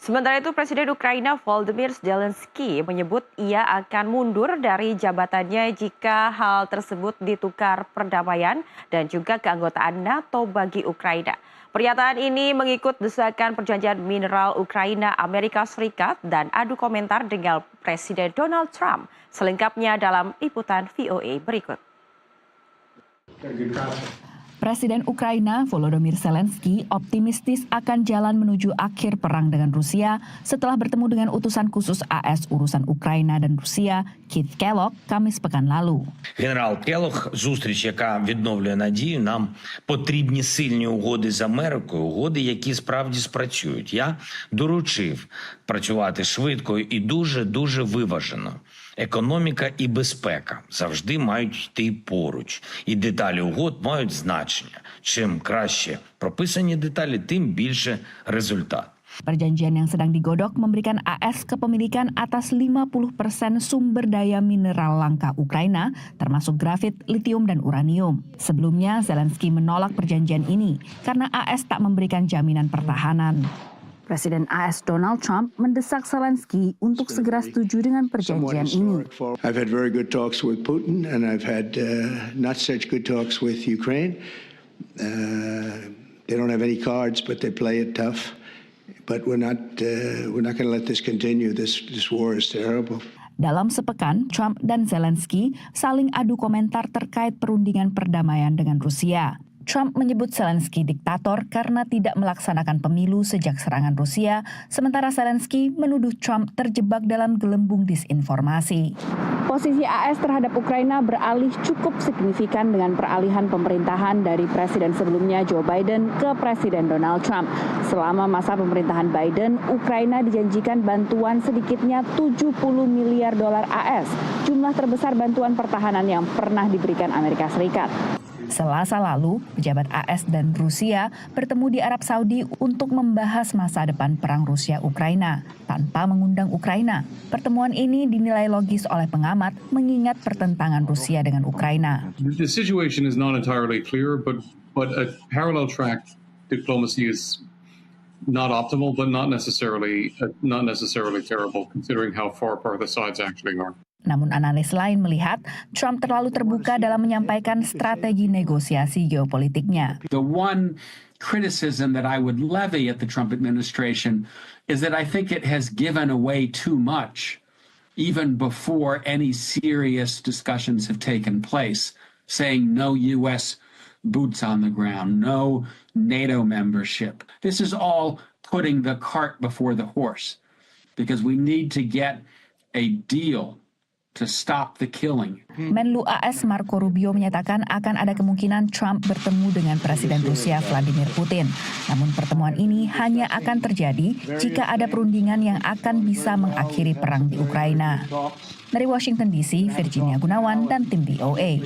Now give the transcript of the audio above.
Sementara itu, Presiden Ukraina Volodymyr Zelensky menyebut ia akan mundur dari jabatannya jika hal tersebut ditukar perdamaian dan juga keanggotaan NATO bagi Ukraina. Pernyataan ini mengikut desakan perjanjian mineral Ukraina Amerika Serikat dan adu komentar dengan Presiden Donald Trump. Selengkapnya dalam liputan VOA berikut. Presiden Ukraina Volodymyr Zelensky optimistis akan jalan menuju akhir perang dengan Rusia setelah bertemu dengan utusan khusus AS urusan Ukraina dan Rusia, Keith Kellogg, Kamis pekan lalu. Генерал Келлог, зустріч, яка відновлює надію, нам потрібні сильні угоди з Америкою, угоди, які справді спрацюють. Я доручив працювати швидко і дуже виважено. Економіка і безпека завжди мають йти поруч. І деталі угод мають значення. Чим краще прописані деталі, тим більше результат. Perjanjian yang sedang digodok memberikan AS kepemilikan atas 50% sumber daya mineral langka Ukraina, termasuk grafit, litium, dan uranium. Sebelumnya, Zelensky menolak perjanjian ini karena AS tak memberikan jaminan pertahanan. Presiden AS Donald Trump mendesak Zelensky untuk segera setuju dengan perjanjian ini. I've had very good talks with Putin, and I've had not such good talks with Ukraine. They don't have any cards, but they play it tough. But we're not going to let this continue. This war is terrible. Dalam sepekan, Trump dan Zelensky saling adu komentar terkait perundingan perdamaian dengan Rusia. Trump menyebut Zelensky diktator karena tidak melaksanakan pemilu sejak serangan Rusia, sementara Zelensky menuduh Trump terjebak dalam gelembung disinformasi. Posisi AS terhadap Ukraina beralih cukup signifikan dengan peralihan pemerintahan dari presiden sebelumnya Joe Biden ke Presiden Donald Trump. Selama masa pemerintahan Biden, Ukraina dijanjikan bantuan sedikitnya 70 miliar dolar AS, jumlah terbesar bantuan pertahanan yang pernah diberikan Amerika Serikat. Selasa lalu, pejabat AS dan Rusia bertemu di Arab Saudi untuk membahas masa depan perang Rusia-Ukraina tanpa mengundang Ukraina. Pertemuan ini dinilai logis oleh pengamat mengingat pertentangan Rusia dengan Ukraina. The situation is not entirely clear, but a parallel track diplomacy is not optimal, but not necessarily terrible, considering how far apart the sides actually are. Namun analis lain melihat Trump terlalu terbuka dalam menyampaikan strategi negosiasi geopolitiknya. The one criticism that I would levy at the Trump administration is that I think it has given away too much even before any serious discussions have taken place, saying no U.S. boots on the ground, no NATO membership. This is all putting the cart before the horse because we need to get a deal to stop the killing. Menlu AS Marco Rubio menyatakan akan ada kemungkinan Trump bertemu dengan Presiden Rusia Vladimir Putin. Namun pertemuan ini hanya akan terjadi jika ada perundingan yang akan bisa mengakhiri perang di Ukraina. Dari Washington DC, Virginia Gunawan dan tim VOA.